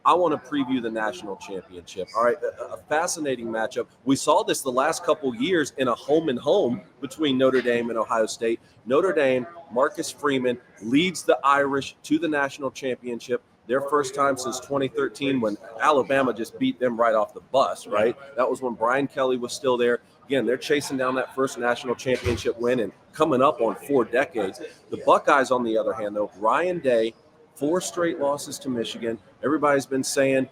I want to preview the national championship. All right, a fascinating matchup. We saw this the last couple years in a home and home between Notre Dame and Ohio State. Notre Dame, Marcus Freeman leads the Irish to the national championship. Their first time since 2013 when Alabama just beat them right off the bus, right? That was when Brian Kelly was still there. Again, they're chasing down that first national championship win and coming up on 4 decades. The Buckeyes, on the other hand, though, Ryan Day, 4 straight losses to Michigan. Everybody's been saying,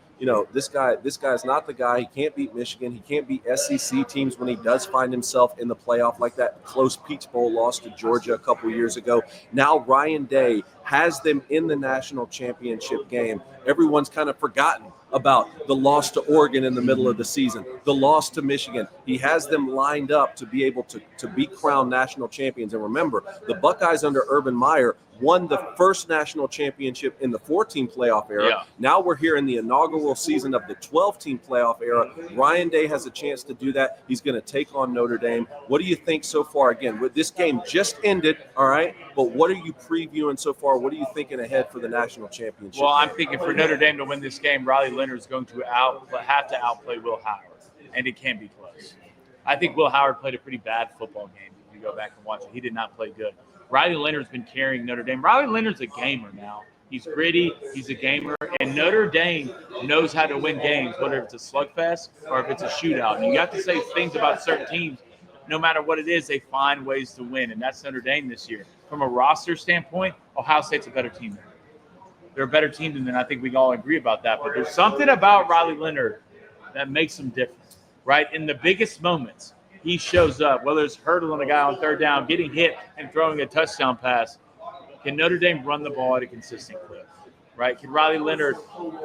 this guy's not the guy. He can't beat Michigan. He can't beat SEC teams when he does find himself in the playoff, like that close Peach Bowl loss to Georgia a couple years ago. Now Ryan Day has them in the national championship game. Everyone's kind of forgotten about the loss to Oregon in the middle of the season, the loss to Michigan. He has them lined up to be able to be crowned national champions. And remember, the Buckeyes under Urban Meyer won the first national championship in the 14 playoff era. Yeah. Now we're here in the inaugural season of the 12-team playoff era. Ryan Day has a chance to do that. He's going to take on Notre Dame. What do you think so far? Again, with this game just ended, all right, but what are you previewing so far? What are you thinking ahead for the national championship? Well, I'm thinking for Notre Dame to win this game, Riley Leonard is going to have to outplay Will Howard, and it can be close. I think Will Howard played a pretty bad football game. If you go back and watch it, he did not play good. Riley Leonard's been carrying Notre Dame. Riley Leonard's a gamer now. He's gritty. He's a gamer. And Notre Dame knows how to win games, whether it's a slugfest or if it's a shootout. And you have to say things about certain teams. No matter what it is, they find ways to win. And that's Notre Dame this year. From a roster standpoint, Ohio State's a better team than them. They're a better team than them. I think we can all agree about that. But there's something about Riley Leonard that makes him different, right? In the biggest moments, he shows up, whether it's hurdling a guy on third down, getting hit, and throwing a touchdown pass. Can Notre Dame run the ball at a consistent clip, right? Can Riley Leonard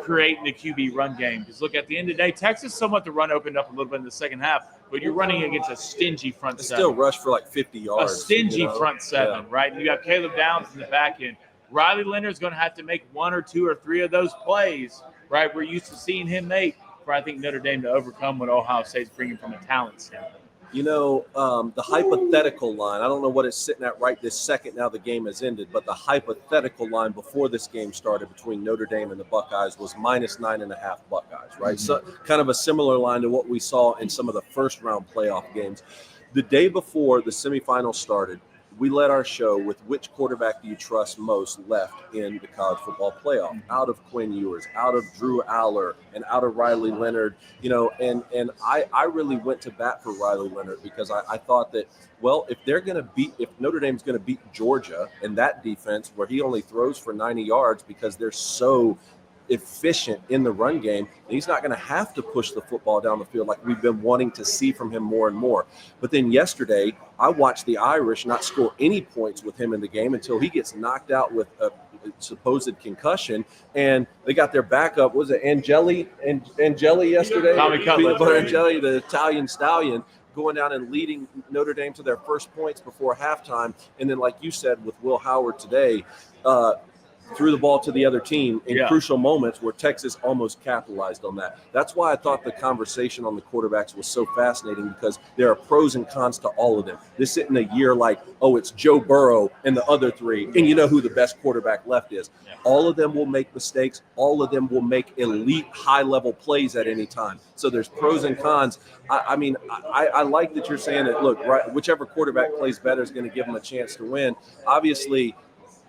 create the QB run game? Because, look, at the end of the day, Texas somewhat the run opened up a little bit in the second half, but you're running against a stingy front seven. Still rushed for like 50 yards. A stingy front seven, right? And you got Caleb Downs in the back end. Riley Leonard's going to have to make 1 or 2 or 3 of those plays, right? We're used to seeing him make for, I think, Notre Dame to overcome what Ohio State's bringing from a talent standpoint. The hypothetical line, I don't know what it's sitting at right this second now the game has ended, but the hypothetical line before this game started between Notre Dame and the Buckeyes was -9.5 Buckeyes, right? Mm-hmm. So kind of a similar line to what we saw in some of the first round playoff games. The day before the semifinals started, we led our show with which quarterback do you trust most left in the college football playoff, out of Quinn Ewers, out of Drew Aller, and out of Riley Leonard, and I really went to bat for Riley Leonard because I thought that, well, if Notre Dame's going to beat Georgia in that defense where he only throws for 90 yards because they're so efficient in the run game, and he's not going to have to push the football down the field like we've been wanting to see from him more and more. But then yesterday, I watched the Irish not score any points with him in the game until he gets knocked out with a supposed concussion, and they got their backup. Was it Angeli yesterday? Tommy Cutler. Angeli, the Italian stallion, going down and leading Notre Dame to their first points before halftime. And then, like you said, with Will Howard today, threw the ball to the other team in crucial moments where Texas almost capitalized on that. That's why I thought the conversation on the quarterbacks was so fascinating, because there are pros and cons to all of them. This isn't a year like, oh, it's Joe Burrow and the other 3, and you know who the best quarterback left is. Yeah. All of them will make mistakes. All of them will make elite high-level plays at any time. So there's pros and cons. I like that you're saying that, look, right, whichever quarterback plays better is going to give them a chance to win. Obviously,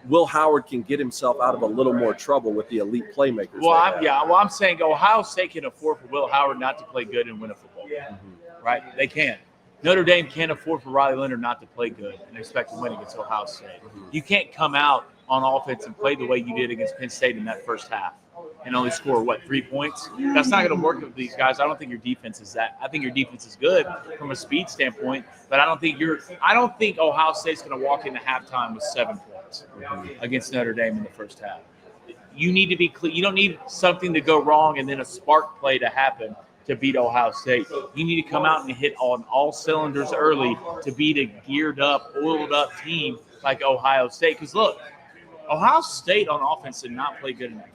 Will Howard can get himself out of a little more trouble with the elite playmakers. I'm saying Ohio State can afford for Will Howard not to play good and win a football game. Mm-hmm. Right? They can. Notre Dame can't afford for Riley Leonard not to play good and expect to win against Ohio State. Mm-hmm. You can't come out on offense and play the way you did against Penn State in that first half and only score, 3 points? That's not going to work with these guys. I don't think your defense is that. I think your defense is good from a speed standpoint, but I don't think Ohio State's going to walk into halftime with 7 points against Notre Dame in the first half. You need to be clear. You don't need something to go wrong and then a spark play to happen to beat Ohio State. You need to come out and hit on all cylinders early to beat a geared up, oiled up team like Ohio State. Because look, Ohio State on offense did not play good enough.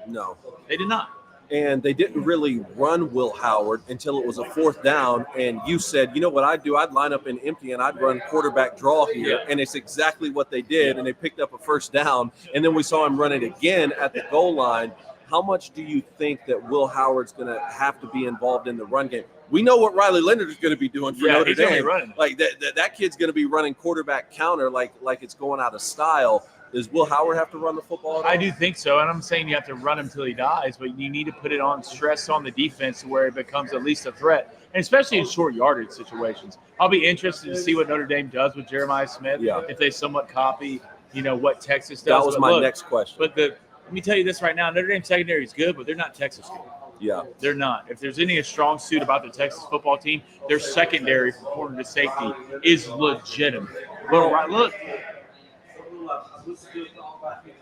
No. They did not. And they didn't really run Will Howard until it was a 4th down. And you said, you know what I'd do? I'd line up in empty and I'd run quarterback draw here. Yeah. And it's exactly what they did. Yeah. And they picked up a 1st down. And then we saw him run it again at the goal line. how much do you think that Will Howard's going to have to be involved in the run game? We know what Riley Leonard is going to be doing for Notre he's gonna be Dame. running. Like that kid's going to be running quarterback counter like it's going out of style. Does Will Howard have to run the football at all? I do think so, and I'm saying you have to run him till he dies, but you need to put it on stress on the defense to where it becomes at least a threat, and especially in short yardage situations. I'll be interested to see what Notre Dame does with Jeremiah Smith, if they somewhat copy, what Texas does. That was my next question. But let me tell you this right now: Notre Dame secondary is good, but they're not Texas good. Yeah, they're not. If there's any strong suit about the Texas football team, their secondary from corner to safety is legitimate. But look.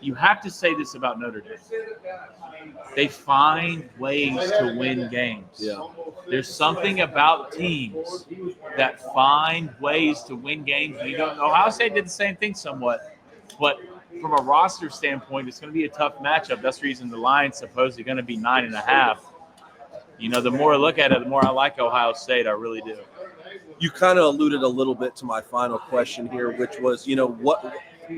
You have to say this about Notre Dame. They find ways to win games. Yeah. There's something about teams that find ways to win games. You don't know. Ohio State did the same thing somewhat, but from a roster standpoint, it's going to be a tough matchup. That's the reason the line's supposedly going to be 9.5. The more I look at it, the more I like Ohio State. I really do. You kind of alluded a little bit to my final question here, which was,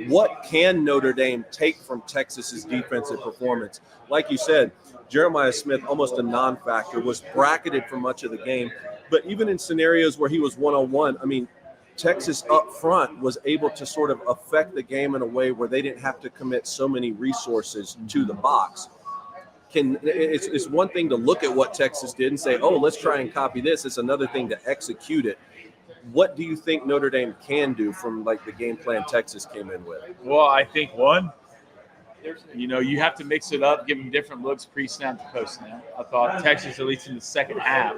what can Notre Dame take from Texas's defensive performance? Like you said, Jeremiah Smith, almost a non-factor, was bracketed for much of the game. But even in scenarios where he was one-on-one, I mean, Texas up front was able to sort of affect the game in a way where they didn't have to commit so many resources to the box. It's one thing to look at what Texas did and say, oh, let's try and copy this. It's another thing to execute it. What do you think Notre Dame can do from the game plan Texas came in with? Well, I think one, you have to mix it up, give them different looks pre-snap to post-snap. I thought Texas, at least in the second half,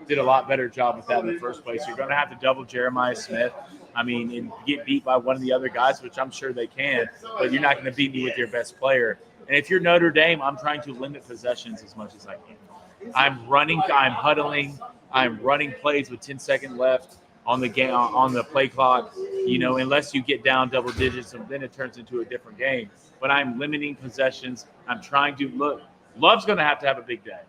did a lot better job with that in the first place. You're going to have to double Jeremiah Smith. And get beat by one of the other guys, which I'm sure they can, but you're not going to beat me with your best player. And if you're Notre Dame, I'm trying to limit possessions as much as I can. I'm running, I'm huddling, I'm running plays with 10 seconds left on the game, on the play clock, unless you get down double digits, and then it turns into a different game. But I'm limiting possessions. I'm trying to look. Love's going to have a big day.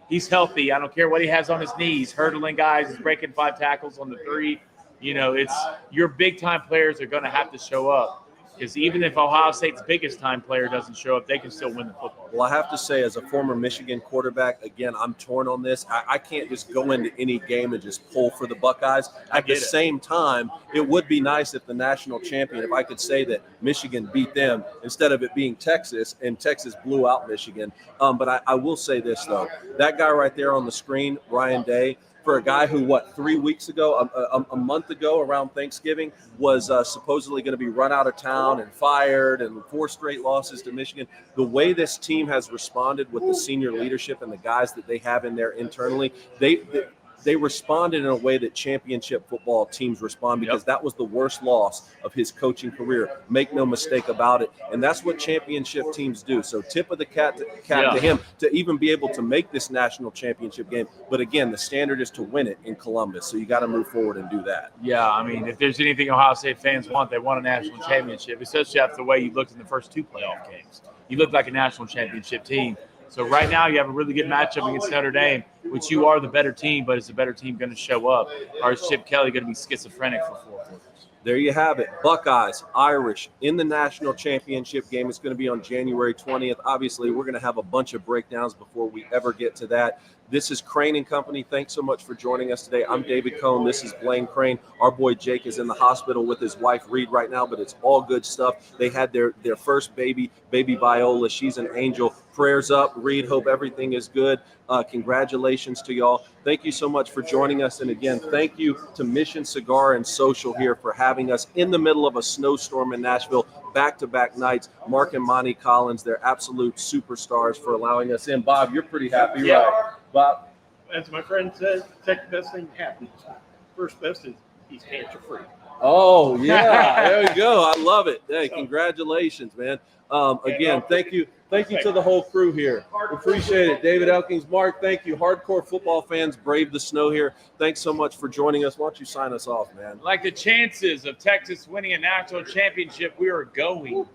He's healthy. I don't care what he has on his knees, hurdling guys, he's breaking 5 tackles on the 3. It's your big time players are going to have to show up. Because even if Ohio State's biggest time player doesn't show up, they can still win the football. Well, I have to say, as a former Michigan quarterback, again, I'm torn on this. I can't just go into any game and just pull for the Buckeyes. At the same time, it would be nice if the national champion, if I could say that Michigan beat them instead of it being Texas, and Texas blew out Michigan. But I will say this, though. That guy right there on the screen, Ryan Day, for a guy who, 3 weeks ago, a month ago around Thanksgiving, was supposedly going to be run out of town and fired and 4 straight losses to Michigan. The way this team has responded with the senior leadership and the guys that they have in there internally, they responded in a way that championship football teams respond, because that was the worst loss of his coaching career. Make no mistake about it. And that's what championship teams do. So tip of the cap to him to even be able to make this national championship game. But again, the standard is to win it in Columbus. So you got to move forward and do that. Yeah, if there's anything Ohio State fans want, they want a national championship, especially after the way you looked in the first 2 playoff games. You looked like a national championship team. So right now you have a really good matchup against Notre Dame, which you are the better team, but is the better team going to show up? Or is Chip Kelly going to be schizophrenic for 4 quarters? There you have it. Buckeyes, Irish in the national championship game. It's going to be on January 20th. Obviously, we're going to have a bunch of breakdowns before we ever get to that. This is Crane and Company. Thanks so much for joining us today. I'm David Cohn. This is Blaine Crane. Our boy Jake is in the hospital with his wife Reed right now, but it's all good stuff. They had their first baby Viola. She's an angel. Prayers up, Reed. Hope everything is good. Congratulations to y'all. Thank you so much for joining us. And again, thank you to Mission Cigar and Social here for having us in the middle of a snowstorm in Nashville, back-to-back nights. Mark and Monty Collins, they're absolute superstars for allowing us in. Bob, you're pretty happy, right? Bob? As my friend said, second best thing happens. First best is he's cancer-free. Oh, yeah. There you go. I love it. Hey, congratulations, man. Again, thank you. Thank you to the whole crew here. Appreciate it. David Elkins, Mark, thank you. Hardcore football fans brave the snow here. Thanks so much for joining us. Why don't you sign us off, man? Like the chances of Texas winning a national championship, we are going.